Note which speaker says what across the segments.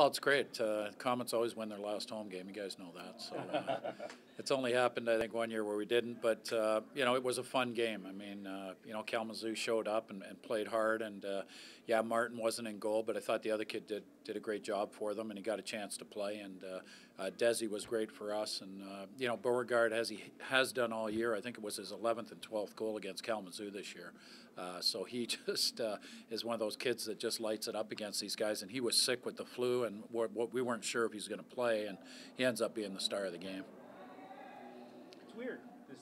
Speaker 1: Well, it's great. Komets always win their last home game. You guys know that. So it's only happened, I think, one year where we didn't. But it was a fun game. I mean, Kalamazoo showed up and played hard. And yeah, Martin wasn't in goal, but I thought the other kid did a great job for them, and he got a chance to play. And Desi was great for us. And Beauregard, as he has done all year, I think it was his 11th and 12th goal against Kalamazoo this year. So he just is one of those kids that just lights it up against these guys. And he was sick with the flu, and we weren't sure if he was going to play, and he ends up being the star of the game.
Speaker 2: It's weird, this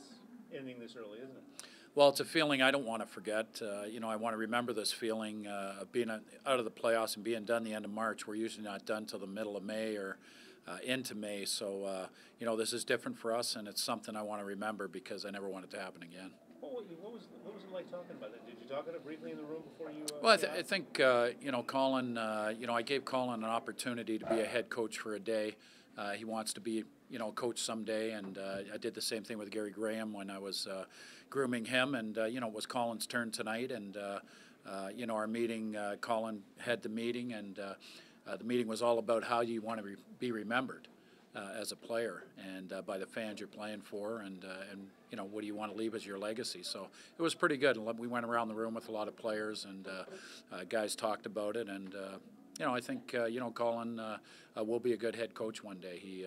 Speaker 2: ending this early, isn't it?
Speaker 1: Well, it's a feeling I don't want to forget. I want to remember this feeling of being out of the playoffs and being done the end of March. We're usually not done till the middle of May or into May. So, this is different for us, and it's something I want to remember because I never want it to happen again.
Speaker 2: What was it like talking about it? Did you talk about it briefly in the room before you?
Speaker 1: Well, I think Colin. I gave Colin an opportunity to be a head coach for a day. He wants to be coach someday, and I did the same thing with Gary Graham when I was grooming him. And it was Colin's turn tonight, and our meeting. Colin had the meeting, and the meeting was all about how you want to be remembered as a player, and by the fans you're playing for, and what do you want to leave as your legacy. So it was pretty good. We went around the room with a lot of players, and guys talked about it, and I think Colin will be a good head coach one day. He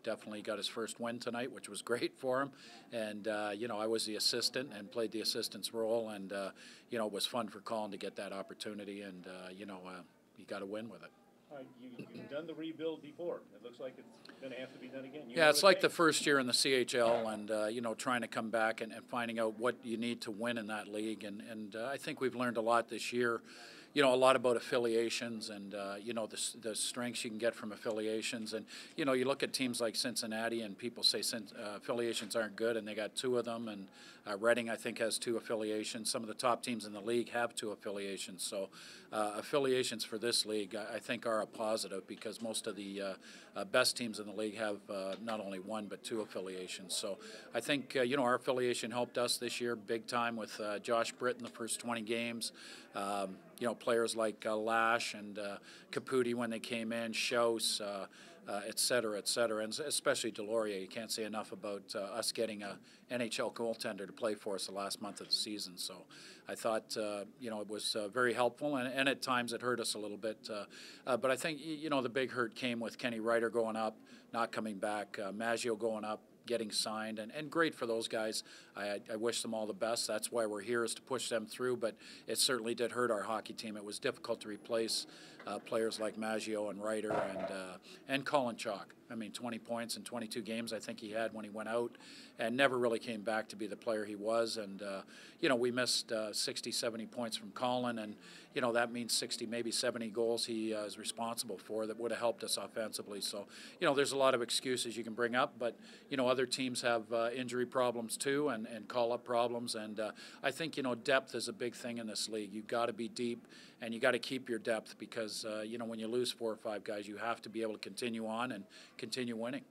Speaker 1: definitely got his first win tonight, which was great for him. And I was the assistant and played the assistant's role, and it was fun for Colin to get that opportunity, and he got a win with it.
Speaker 2: You've done the rebuild before. It looks like it's going to have to be done again.
Speaker 1: Yeah, it's like the first year in the CHL, and trying to come back and finding out what you need to win in that league. And I think we've learned a lot this year. A lot about affiliations and the strengths you can get from affiliations. And you look at teams like Cincinnati, and people say affiliations aren't good, and they got two of them. And Reading, I think, has two affiliations. Some of the top teams in the league have two affiliations. So affiliations for this league, I think, are a positive because most of the best teams in the league have not only one but two affiliations. So I think our affiliation helped us this year big time with Josh Britt in the first 20 games. Players like Lash and Caputi when they came in, Schaus, et cetera, and especially Deloria. You can't say enough about us getting a NHL goaltender to play for us the last month of the season. So I thought, it was very helpful, and at times it hurt us a little bit. But I think, the big hurt came with Kenny Ryder going up, not coming back, Maggio going up, getting signed, and great for those guys. I wish them all the best. That's why we're here, is to push them through, but it certainly did hurt our hockey team. It was difficult to replace players like Maggio and Ryder and Colin Chalk. I mean, 20 points in 22 games I think he had when he went out, and never really came back to be the player he was. And we missed 60, 70 points from Colin, and that means 60, maybe 70 goals he is responsible for that would have helped us offensively. So there's a lot of excuses you can bring up, but other teams have injury problems too, and call-up problems, and I think depth is a big thing in this league. You've got to be deep, and you got to keep your depth because when you lose 4 or 5 guys, you have to be able to continue on and continue winning.